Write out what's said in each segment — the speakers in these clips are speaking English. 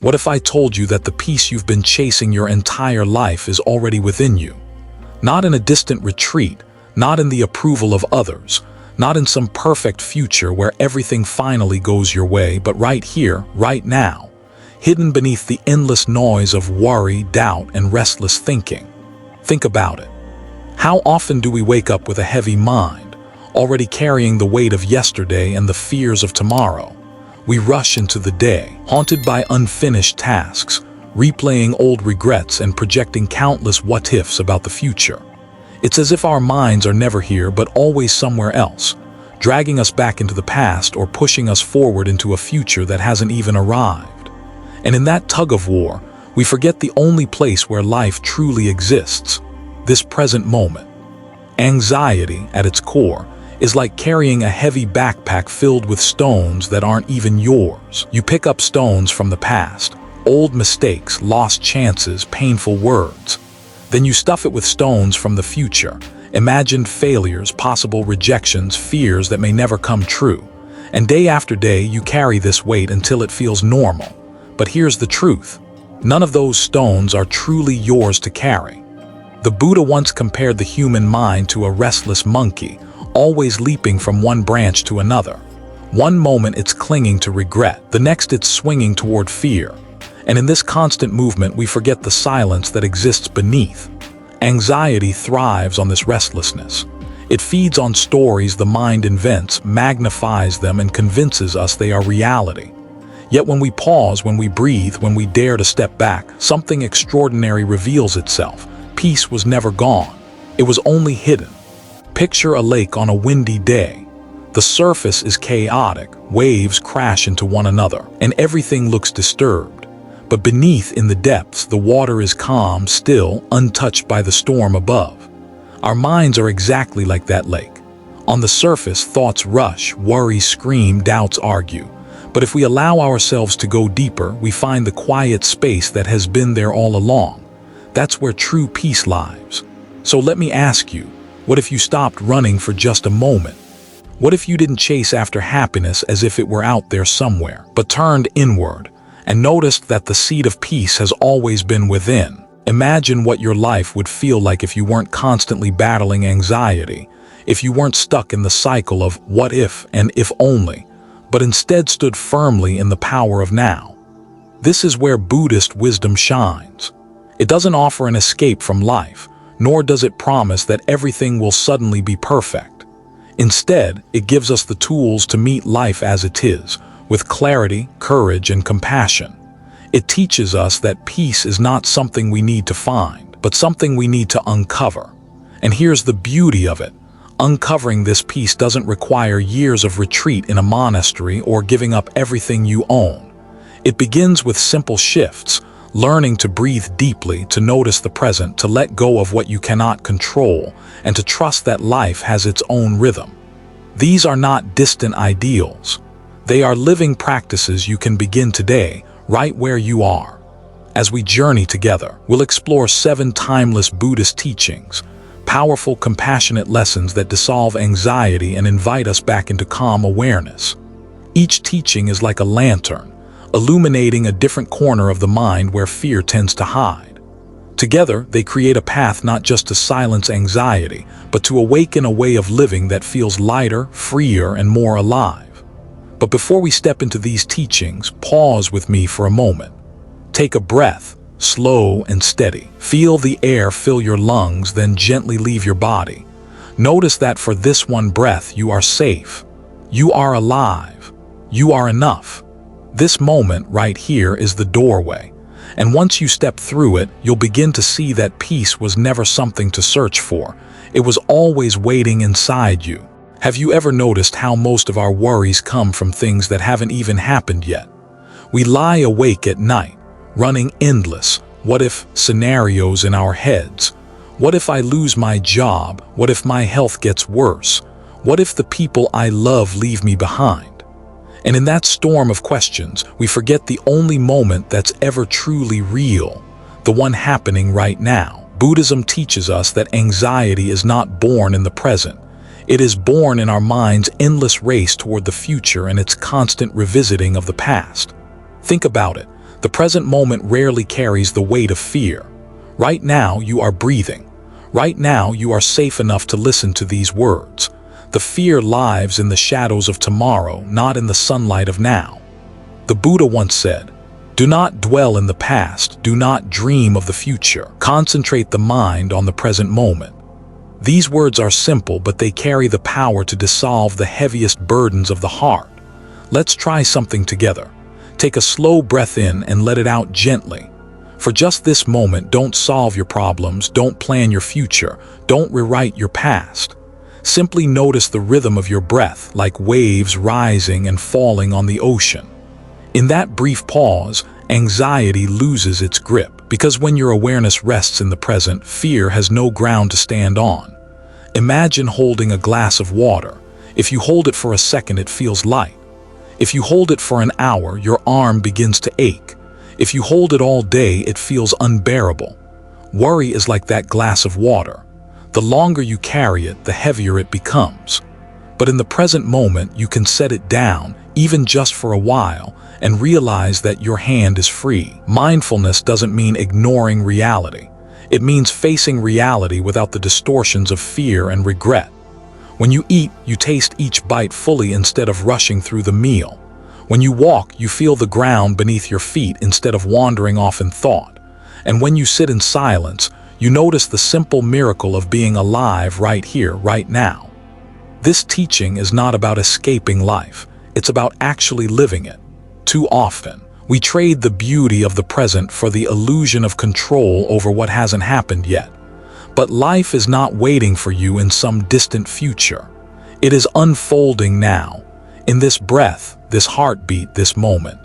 What if I told you that the peace you've been chasing your entire life is already within you? Not in a distant retreat, not in the approval of others, not in some perfect future where everything finally goes your way, but right here, right now, hidden beneath the endless noise of worry, doubt, and restless thinking. Think about it. How often do we wake up with a heavy mind, already carrying the weight of yesterday and the fears of tomorrow? We rush into the day, haunted by unfinished tasks, replaying old regrets and projecting countless what-ifs about the future. It's as if our minds are never here but always somewhere else, dragging us back into the past or pushing us forward into a future that hasn't even arrived. And in that tug-of-war, we forget the only place where life truly exists, this present moment. Anxiety, at its core, is like carrying a heavy backpack filled with stones that aren't even yours. You pick up stones from the past, old mistakes, lost chances, painful words. Then you stuff it with stones from the future, imagined failures, possible rejections, fears that may never come true. And day after day, you carry this weight until it feels normal. But here's the truth. None of those stones are truly yours to carry. The Buddha once compared the human mind to a restless monkey, always leaping from one branch to another. One moment it's clinging to regret, the next it's swinging toward fear. And in this constant movement, we forget the silence that exists beneath. Anxiety thrives on this restlessness. It feeds on stories the mind invents, magnifies them, and convinces us they are reality. Yet when we pause, when we breathe, when we dare to step back, something extraordinary reveals itself. Peace was never gone. It was only hidden. Picture a lake on a windy day. The surface is chaotic, waves crash into one another, and everything looks disturbed. But beneath, in the depths, the water is calm, still, untouched by the storm above. Our minds are exactly like that lake. On the surface, thoughts rush, worries scream, doubts argue. But if we allow ourselves to go deeper, we find the quiet space that has been there all along. That's where true peace lies. So let me ask you, what if you stopped running for just a moment? What if you didn't chase after happiness as if it were out there somewhere, but turned inward and noticed that the seed of peace has always been within? Imagine what your life would feel like if you weren't constantly battling anxiety, if you weren't stuck in the cycle of what if and if only, but instead stood firmly in the power of now. This is where Buddhist wisdom shines. It doesn't offer an escape from life, nor does it promise that everything will suddenly be perfect. Instead, it gives us the tools to meet life as it is, with clarity, courage, and compassion. It teaches us that peace is not something we need to find, but something we need to uncover. And here's the beauty of it. Uncovering this peace doesn't require years of retreat in a monastery or giving up everything you own. It begins with simple shifts, learning to breathe deeply, to notice the present, to let go of what you cannot control, and to trust that life has its own rhythm. These are not distant ideals. They are living practices you can begin today, right where you are. As we journey together, we'll explore 7 timeless Buddhist teachings, powerful, compassionate lessons that dissolve anxiety and invite us back into calm awareness. Each teaching is like a lantern, illuminating a different corner of the mind where fear tends to hide. Together, they create a path not just to silence anxiety, but to awaken a way of living that feels lighter, freer, and more alive. But before we step into these teachings, pause with me for a moment. Take a breath, slow and steady. Feel the air fill your lungs, then gently leave your body. Notice that for this one breath, you are safe. You are alive. You are enough. This moment right here is the doorway. And once you step through it, you'll begin to see that peace was never something to search for. It was always waiting inside you. Have you ever noticed how most of our worries come from things that haven't even happened yet? We lie awake at night, running endless what-if scenarios in our heads. What if I lose my job? What if my health gets worse? What if the people I love leave me behind? And in that storm of questions, we forget the only moment that's ever truly real, the one happening right now. Buddhism teaches us that anxiety is not born in the present. It is born in our mind's endless race toward the future and its constant revisiting of the past. Think about it. The present moment rarely carries the weight of fear. Right now, you are breathing. Right now, you are safe enough to listen to these words. The fear lives in the shadows of tomorrow, not in the sunlight of now. The Buddha once said, "Do not dwell in the past, do not dream of the future. Concentrate the mind on the present moment." These words are simple, but they carry the power to dissolve the heaviest burdens of the heart. Let's try something together. Take a slow breath in and let it out gently. For just this moment, don't solve your problems, don't plan your future, don't rewrite your past. Simply notice the rhythm of your breath, like waves rising and falling on the ocean. In that brief pause, anxiety loses its grip, because when your awareness rests in the present, fear has no ground to stand on. Imagine holding a glass of water. If you hold it for a second, it feels light. If you hold it for an hour, your arm begins to ache. If you hold it all day, it feels unbearable. Worry is like that glass of water. The longer you carry it, the heavier it becomes. But in the present moment, you can set it down, even just for a while, and realize that your hand is free. Mindfulness doesn't mean ignoring reality. It means facing reality without the distortions of fear and regret. When you eat, you taste each bite fully instead of rushing through the meal. When you walk, you feel the ground beneath your feet instead of wandering off in thought. And when you sit in silence, you notice the simple miracle of being alive right here, right now. This teaching is not about escaping life. It's about actually living it. Too often, we trade the beauty of the present for the illusion of control over what hasn't happened yet. But life is not waiting for you in some distant future. It is unfolding now, in this breath, this heartbeat, this moment.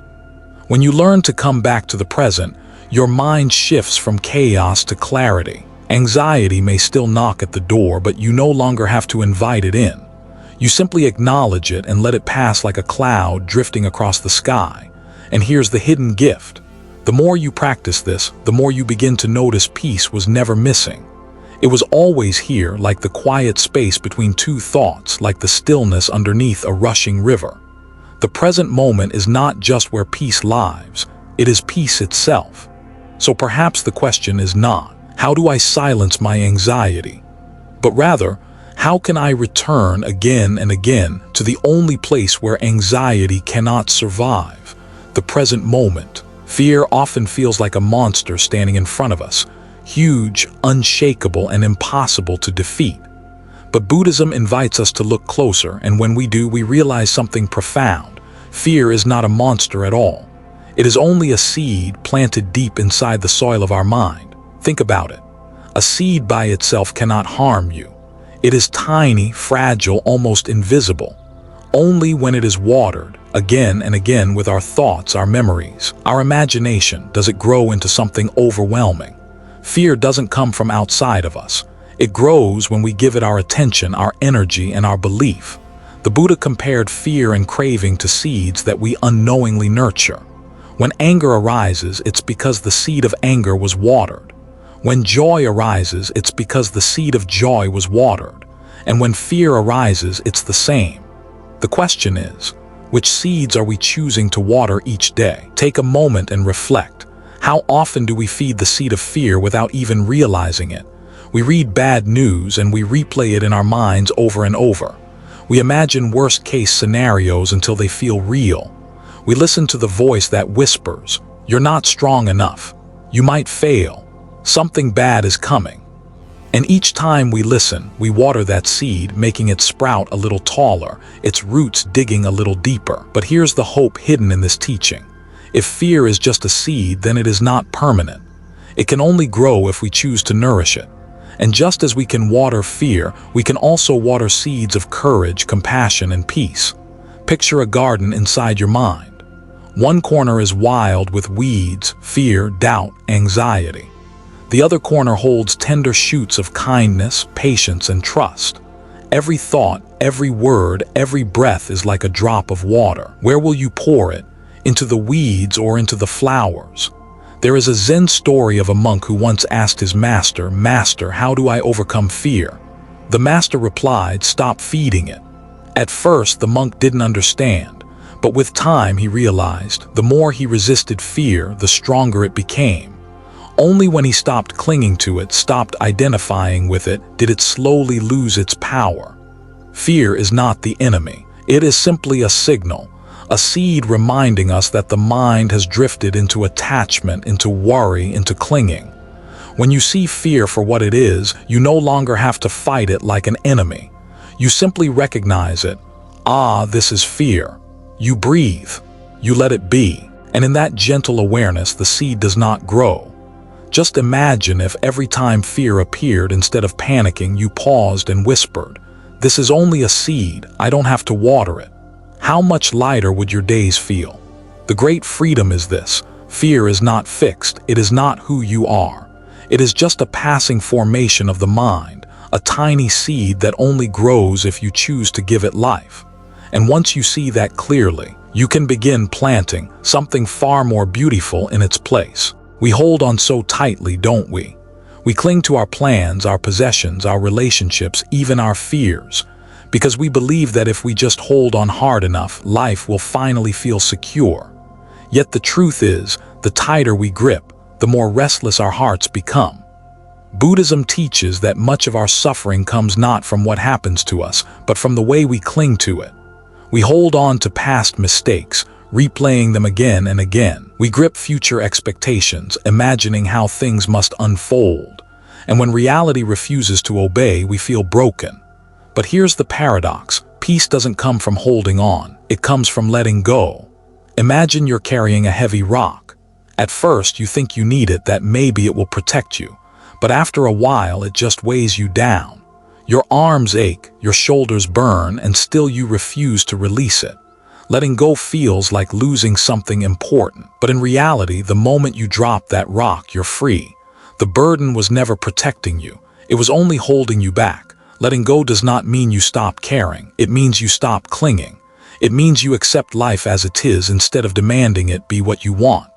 When you learn to come back to the present, your mind shifts from chaos to clarity. Anxiety may still knock at the door, but you no longer have to invite it in. You simply acknowledge it and let it pass like a cloud drifting across the sky. And here's the hidden gift. The more you practice this, the more you begin to notice peace was never missing. It was always here, like the quiet space between two thoughts, like the stillness underneath a rushing river. The present moment is not just where peace lives, it is peace itself. So perhaps the question is not, how do I silence my anxiety? But rather, how can I return again and again to the only place where anxiety cannot survive? The present moment. Fear often feels like a monster standing in front of us, huge, unshakable, and impossible to defeat. But Buddhism invites us to look closer, and when we do, we realize something profound. Fear is not a monster at all. It is only a seed planted deep inside the soil of our mind. Think about it. A seed by itself cannot harm you. It is tiny, fragile, almost invisible. Only when it is watered, again and again with our thoughts, our memories, our imagination, does it grow into something overwhelming. Fear doesn't come from outside of us. It grows when we give it our attention, our energy, and our belief. The Buddha compared fear and craving to seeds that we unknowingly nurture. When anger arises, it's because the seed of anger was watered. When joy arises, it's because the seed of joy was watered. And when fear arises, it's the same. The question is, which seeds are we choosing to water each day? Take a moment and reflect. How often do we feed the seed of fear without even realizing it? We read bad news and we replay it in our minds over and over. We imagine worst-case scenarios until they feel real. We listen to the voice that whispers, "You're not strong enough. You might fail. Something bad is coming." And each time we listen, we water that seed, making it sprout a little taller, its roots digging a little deeper. But here's the hope hidden in this teaching. If fear is just a seed, then it is not permanent. It can only grow if we choose to nourish it. And just as we can water fear, we can also water seeds of courage, compassion, and peace. Picture a garden inside your mind. One corner is wild with weeds, fear, doubt, anxiety. The other corner holds tender shoots of kindness, patience, and trust. Every thought, every word, every breath is like a drop of water. Where will you pour it? Into the weeds or into the flowers? There is a Zen story of a monk who once asked his master, "Master, how do I overcome fear?" The master replied, "Stop feeding it." At first, the monk didn't understand, But with time, he realized, the more he resisted fear, the stronger it became. Only when he stopped clinging to it, stopped identifying with it, did it slowly lose its power. Fear is not the enemy. It is simply a signal, a seed reminding us that the mind has drifted into attachment, into worry, into clinging. When you see fear for what it is, you no longer have to fight it like an enemy. You simply recognize it. Ah, this is fear. You breathe. You let it be. And in that gentle awareness, the seed does not grow. Just imagine if every time fear appeared, instead of panicking, you paused and whispered, "This is only a seed. I don't have to water it." How much lighter would your days feel? The great freedom is this: fear is not fixed. It is not who you are. It is just a passing formation of the mind, a tiny seed that only grows if you choose to give it life. And once you see that clearly, you can begin planting something far more beautiful in its place. We hold on so tightly, don't we? We cling to our plans, our possessions, our relationships, even our fears, because we believe that if we just hold on hard enough, life will finally feel secure. Yet the truth is, the tighter we grip, the more restless our hearts become. Buddhism teaches that much of our suffering comes not from what happens to us, but from the way we cling to it. We hold on to past mistakes, replaying them again and again. We grip future expectations, imagining how things must unfold. And when reality refuses to obey, we feel broken. But here's the paradox: peace doesn't come from holding on, it comes from letting go. Imagine you're carrying a heavy rock. At first, you think you need it, that maybe it will protect you. But after a while, it just weighs you down. Your arms ache, your shoulders burn, and still you refuse to release it. Letting go feels like losing something important. But in reality, the moment you drop that rock, you're free. The burden was never protecting you. It was only holding you back. Letting go does not mean you stop caring. It means you stop clinging. It means you accept life as it is instead of demanding it be what you want.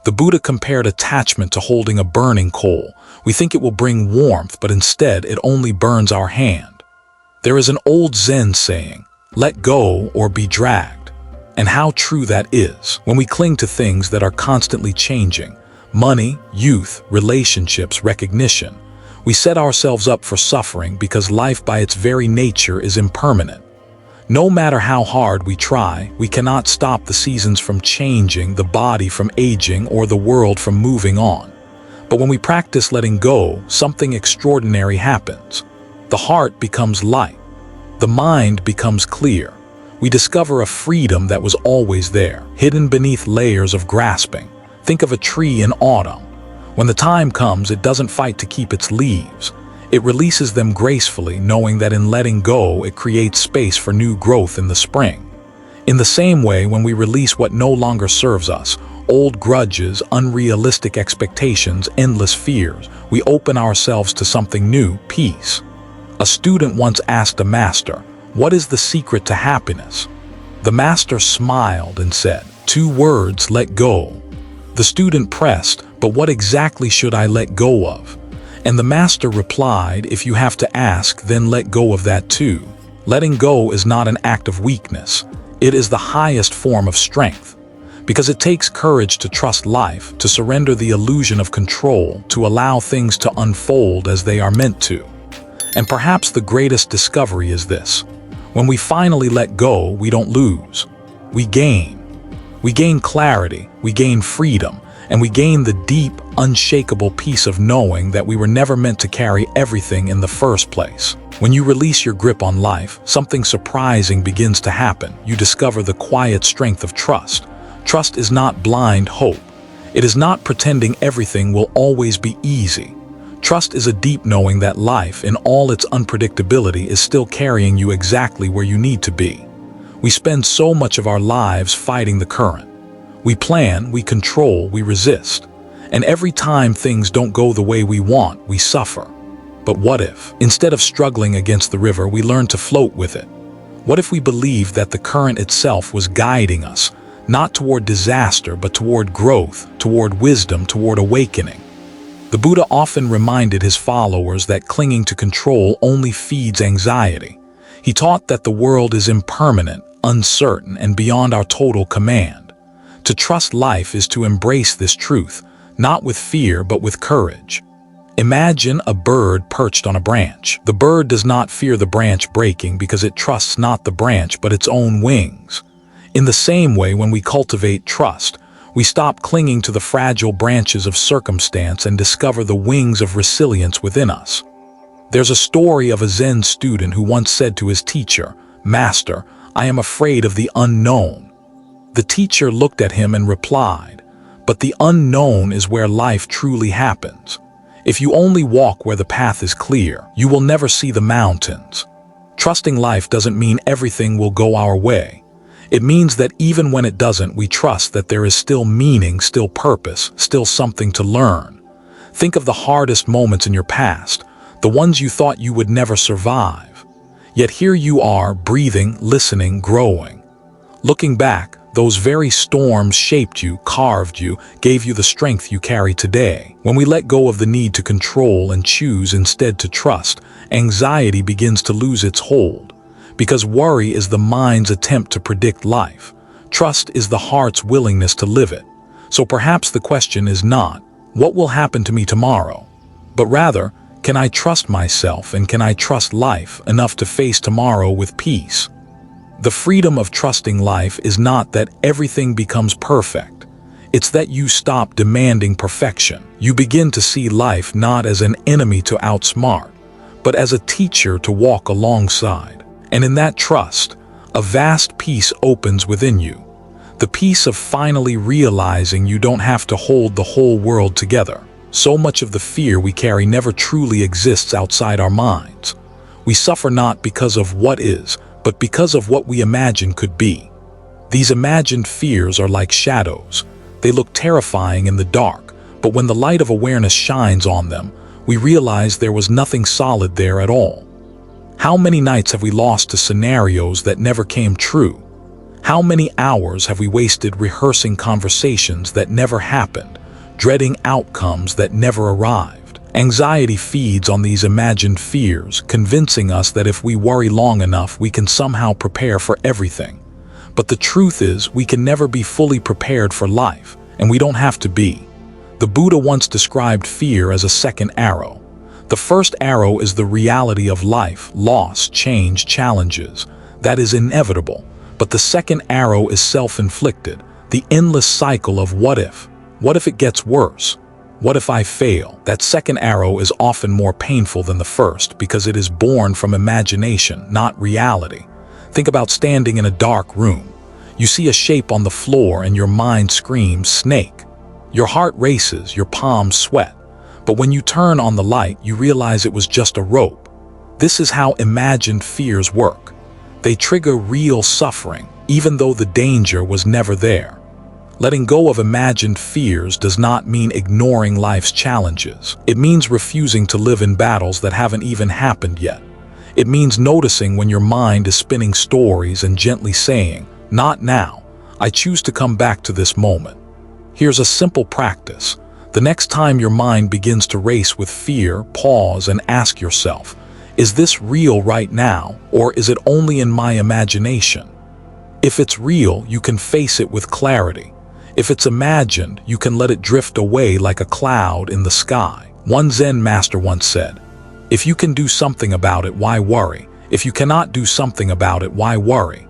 The Buddha compared attachment to holding a burning coal. We think it will bring warmth, but instead it only burns our hand. There is an old Zen saying, "Let go or be dragged." And how true that is. When we cling to things that are constantly changing, money, youth, relationships, recognition, we set ourselves up for suffering because life by its very nature is impermanent. No matter how hard we try, we cannot stop the seasons from changing, the body from aging, or the world from moving on. But when we practice letting go, something extraordinary happens. The heart becomes light. The mind becomes clear. We discover a freedom that was always there, hidden beneath layers of grasping. Think of a tree in autumn. When the time comes, it doesn't fight to keep its leaves. It releases them gracefully, knowing that in letting go, it creates space for new growth in the spring. In the same way, when we release what no longer serves us, old grudges, unrealistic expectations, endless fears, we open ourselves to something new, peace. A student once asked a master, "What is the secret to happiness?" The master smiled and said, "2 words, let go." The student pressed, "But what exactly should I let go of?" And the master replied, "If you have to ask, then let go of that too." Letting go is not an act of weakness. It is the highest form of strength. Because it takes courage to trust life, to surrender the illusion of control, to allow things to unfold as they are meant to. And perhaps the greatest discovery is this: when we finally let go, we don't lose. We gain. We gain clarity, we gain freedom, and we gain the deep, unshakable peace of knowing that we were never meant to carry everything in the first place. When you release your grip on life, something surprising begins to happen. You discover the quiet strength of trust. Trust is not blind hope. It is not pretending everything will always be easy. Trust is a deep knowing that life, in all its unpredictability, is still carrying you exactly where you need to be. We spend so much of our lives fighting the current. We plan, we control, we resist. And every time things don't go the way we want, we suffer. But what if, instead of struggling against the river, we learn to float with it? What if we believed that the current itself was guiding us, not toward disaster, but toward growth, toward wisdom, toward awakening? The Buddha often reminded his followers that clinging to control only feeds anxiety. He taught that the world is impermanent, uncertain, and beyond our total command. To trust life is to embrace this truth, not with fear but with courage. Imagine a bird perched on a branch. The bird does not fear the branch breaking because it trusts not the branch but its own wings. In the same way, when we cultivate trust, we stop clinging to the fragile branches of circumstance and discover the wings of resilience within us. There's a story of a Zen student who once said to his teacher, "Master, I am afraid of the unknown." The teacher looked at him and replied, "But the unknown is where life truly happens. If you only walk where the path is clear, you will never see the mountains." Trusting life doesn't mean everything will go our way. It means that even when it doesn't, we trust that there is still meaning, still purpose, still something to learn. Think of the hardest moments in your past, the ones you thought you would never survive. Yet here you are, breathing, listening, growing. Looking back, those very storms shaped you, carved you, gave you the strength you carry today. When we let go of the need to control and choose instead to trust, anxiety begins to lose its hold. Because worry is the mind's attempt to predict life. Trust is the heart's willingness to live it. So perhaps the question is not, what will happen to me tomorrow? But rather, can I trust myself and can I trust life enough to face tomorrow with peace? The freedom of trusting life is not that everything becomes perfect. It's that you stop demanding perfection. You begin to see life not as an enemy to outsmart, but as a teacher to walk alongside. And in that trust, a vast peace opens within you. The peace of finally realizing you don't have to hold the whole world together. So much of the fear we carry never truly exists outside our minds. We suffer not because of what is, but because of what we imagine could be. These imagined fears are like shadows. They look terrifying in the dark, but when the light of awareness shines on them, we realize there was nothing solid there at all. How many nights have we lost to scenarios that never came true? How many hours have we wasted rehearsing conversations that never happened, dreading outcomes that never arrived? Anxiety feeds on these imagined fears, convincing us that if we worry long enough, we can somehow prepare for everything. But the truth is, we can never be fully prepared for life, and we don't have to be. The Buddha once described fear as a second arrow. The first arrow is the reality of life, loss, change, challenges. That is inevitable. But the second arrow is self-inflicted, the endless cycle of what if. What if it gets worse? What if I fail? That second arrow is often more painful than the first because it is born from imagination, not reality. Think about standing in a dark room. You see a shape on the floor and your mind screams, "Snake." Your heart races, your palms sweat. But when you turn on the light, you realize it was just a rope. This is how imagined fears work. They trigger real suffering, even though the danger was never there. Letting go of imagined fears does not mean ignoring life's challenges. It means refusing to live in battles that haven't even happened yet. It means noticing when your mind is spinning stories and gently saying, "Not now. I choose to come back to this moment." Here's a simple practice. The next time your mind begins to race with fear, pause and ask yourself, is this real right now, or is it only in my imagination? If it's real, you can face it with clarity. If it's imagined, you can let it drift away like a cloud in the sky. One Zen master once said, "If you can do something about it, why worry? If you cannot do something about it, why worry?"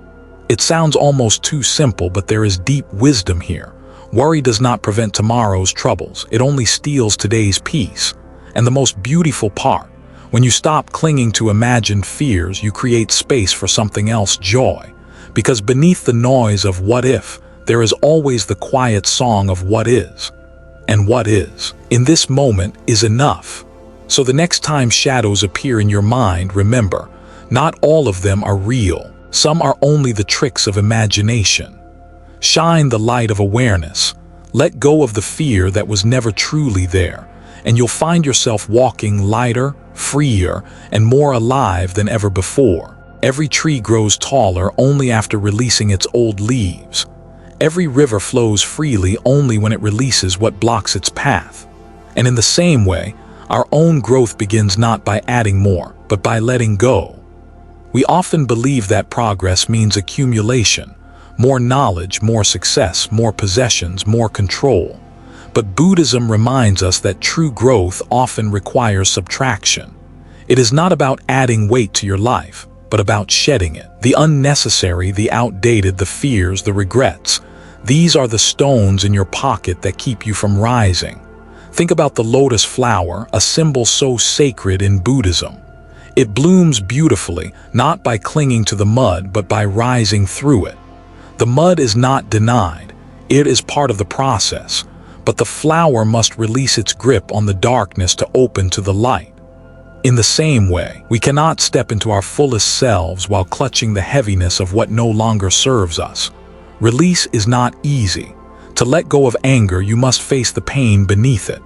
It sounds almost too simple, but there is deep wisdom here. Worry does not prevent tomorrow's troubles. It only steals today's peace. And the most beautiful part, when you stop clinging to imagined fears, you create space for something else, joy. Because beneath the noise of what if, there is always the quiet song of what is. And what is, in this moment, is enough. So the next time shadows appear in your mind, remember, not all of them are real. Some are only the tricks of imagination. Shine the light of awareness. Let go of the fear that was never truly there, and you'll find yourself walking lighter, freer, and more alive than ever before. Every tree grows taller only after releasing its old leaves. Every river flows freely only when it releases what blocks its path. And in the same way, our own growth begins not by adding more, but by letting go. We often believe that progress means accumulation, more knowledge, more success, more possessions, more control. But Buddhism reminds us that true growth often requires subtraction. It is not about adding weight to your life, but about shedding it. The unnecessary, the outdated, the fears, the regrets. These are the stones in your pocket that keep you from rising. Think about the lotus flower, a symbol so sacred in Buddhism. It blooms beautifully, not by clinging to the mud, but by rising through it. The mud is not denied. It is part of the process. But the flower must release its grip on the darkness to open to the light. In the same way, we cannot step into our fullest selves while clutching the heaviness of what no longer serves us. Release is not easy. To let go of anger, you must face the pain beneath it.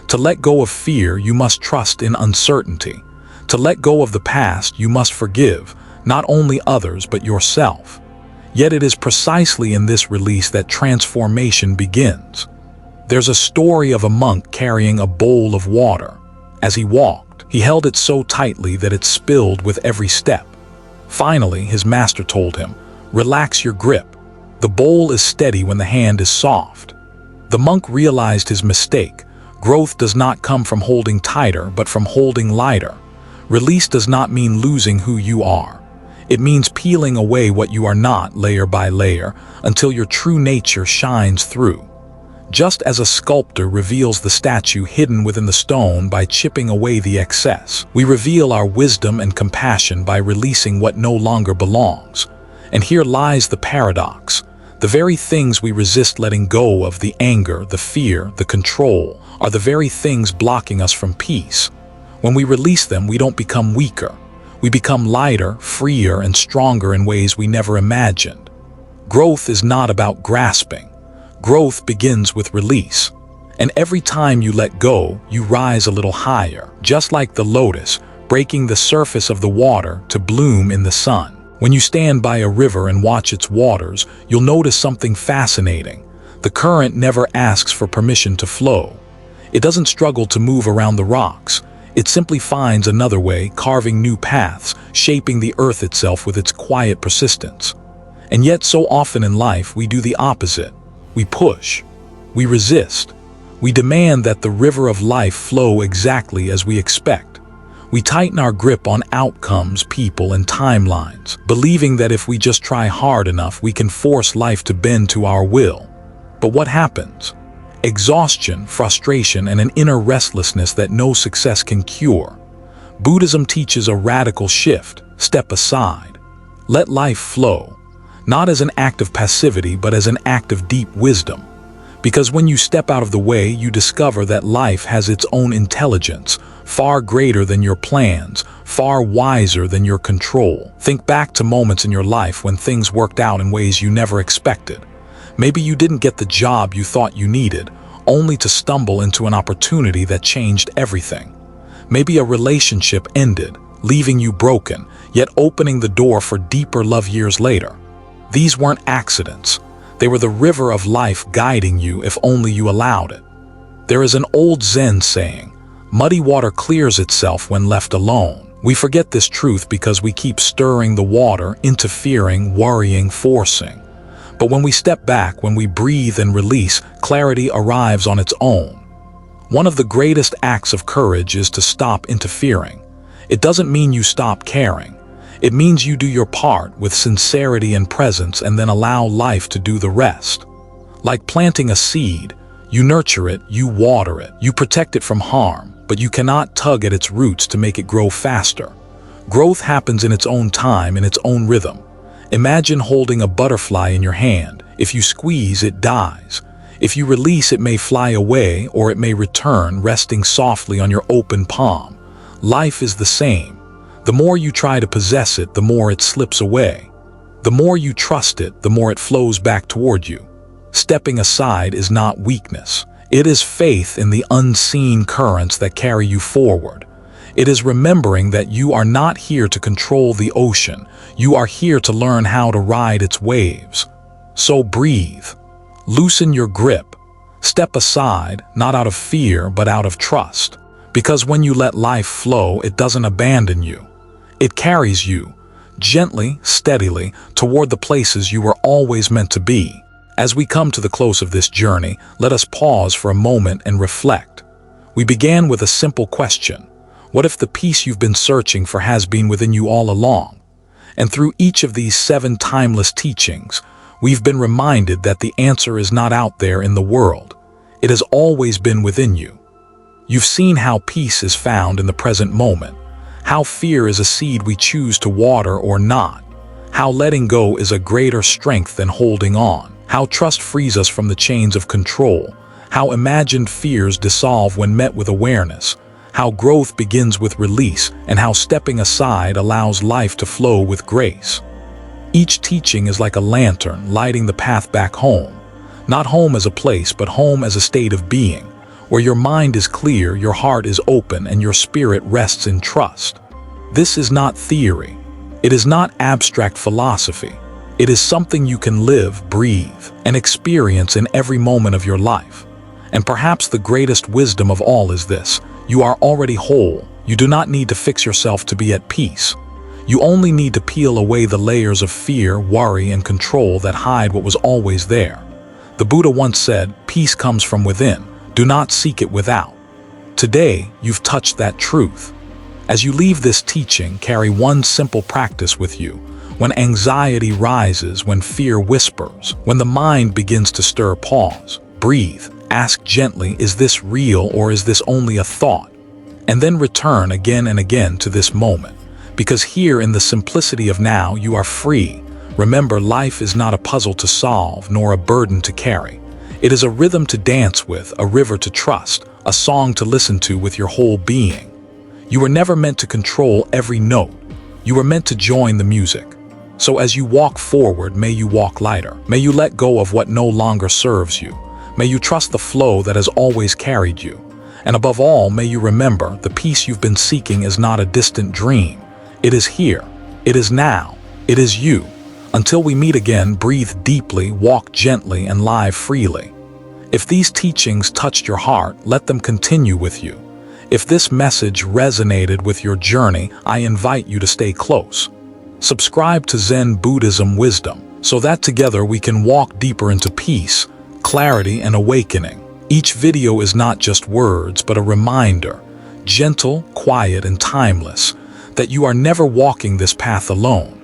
To let go of fear, you must trust in uncertainty. To let go of the past, you must forgive, not only others but yourself. Yet it is precisely in this release that transformation begins. There's a story of a monk carrying a bowl of water. As he walked, he held it so tightly that it spilled with every step. Finally, his master told him, "Relax your grip. The bowl is steady when the hand is soft." The monk realized his mistake. Growth does not come from holding tighter, but from holding lighter. Release does not mean losing who you are. It means peeling away what you are not, layer by layer, until your true nature shines through. Just as a sculptor reveals the statue hidden within the stone by chipping away the excess, we reveal our wisdom and compassion by releasing what no longer belongs. And here lies the paradox. The very things we resist letting go of, the anger, the fear, the control, are the very things blocking us from peace. When we release them, we don't become weaker. We become lighter, freer, and stronger in ways we never imagined. Growth is not about grasping. Growth begins with release. And every time you let go, you rise a little higher, just like the lotus, breaking the surface of the water to bloom in the sun. When you stand by a river and watch its waters, you'll notice something fascinating. The current never asks for permission to flow. It doesn't struggle to move around the rocks. It simply finds another way, carving new paths, shaping the earth itself with its quiet persistence. And yet so often in life we do the opposite. We push. We resist. We demand that the river of life flow exactly as we expect. We tighten our grip on outcomes, people, and timelines, believing that if we just try hard enough, we can force life to bend to our will. But what happens? Exhaustion, frustration, and an inner restlessness that no success can cure. Buddhism teaches a radical shift. Step aside. Let life flow. Not as an act of passivity, but as an act of deep wisdom. Because when you step out of the way, you discover that life has its own intelligence, far greater than your plans, far wiser than your control. Think back to moments in your life when things worked out in ways you never expected. Maybe you didn't get the job you thought you needed, only to stumble into an opportunity that changed everything. Maybe a relationship ended, leaving you broken, yet opening the door for deeper love years later. These weren't accidents. They were the river of life guiding you if only you allowed it. There is an old Zen saying, "Muddy water clears itself when left alone." We forget this truth because we keep stirring the water, interfering, worrying, forcing. But when we step back, when we breathe and release, clarity arrives on its own. One of the greatest acts of courage is to stop interfering. It doesn't mean you stop caring. It means you do your part with sincerity and presence and then allow life to do the rest. Like planting a seed, you nurture it, you water it, you protect it from harm, but you cannot tug at its roots to make it grow faster. Growth happens in its own time, in its own rhythm. Imagine holding a butterfly in your hand. If you squeeze, it dies. If you release, it may fly away or it may return, resting softly on your open palm. Life is the same. The more you try to possess it, the more it slips away. The more you trust it, the more it flows back toward you. Stepping aside is not weakness. It is faith in the unseen currents that carry you forward. It is remembering that you are not here to control the ocean. You are here to learn how to ride its waves. So breathe. Loosen your grip. Step aside, not out of fear, but out of trust. Because when you let life flow, it doesn't abandon you. It carries you, gently, steadily, toward the places you were always meant to be. As we come to the close of this journey, let us pause for a moment and reflect. We began with a simple question. What if the peace you've been searching for has been within you all along? And through each of these 7 timeless teachings, we've been reminded that the answer is not out there in the world. It has always been within you. You've seen how peace is found in the present moment, how fear is a seed we choose to water or not, how letting go is a greater strength than holding on, how trust frees us from the chains of control, how imagined fears dissolve when met with awareness, how growth begins with release, and how stepping aside allows life to flow with grace. Each teaching is like a lantern lighting the path back home, not home as a place, but home as a state of being, where your mind is clear, your heart is open, and your spirit rests in trust. This is not theory. It is not abstract philosophy. It is something you can live, breathe, and experience in every moment of your life. And perhaps the greatest wisdom of all is this: you are already whole. You do not need to fix yourself to be at peace. You only need to peel away the layers of fear, worry, and control that hide what was always there. The Buddha once said, "Peace comes from within. Do not seek it without." Today, you've touched that truth. As you leave this teaching, carry one simple practice with you. When anxiety rises, when fear whispers, when the mind begins to stir, pause, breathe, ask gently, is this real or is this only a thought? And then return again and again to this moment, because here in the simplicity of now, you are free. Remember, life is not a puzzle to solve, nor a burden to carry. It is a rhythm to dance with, a river to trust, a song to listen to with your whole being. You were never meant to control every note. You were meant to join the music. So as you walk forward, may you walk lighter. May you let go of what no longer serves you. May you trust the flow that has always carried you. And above all, may you remember, the peace you've been seeking is not a distant dream. It is here. It is now. It is you. Until we meet again, breathe deeply, walk gently, and live freely. If these teachings touched your heart, let them continue with you. If this message resonated with your journey, I invite you to stay close. Subscribe to Zen Buddhism Wisdom, so that together we can walk deeper into peace, clarity, and awakening. Each video is not just words, but a reminder, gentle, quiet, and timeless, that you are never walking this path alone.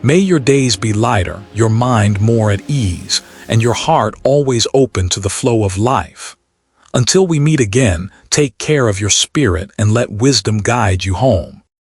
May your days be lighter, your mind more at ease, and your heart always open to the flow of life. Until we meet again, take care of your spirit and let wisdom guide you home.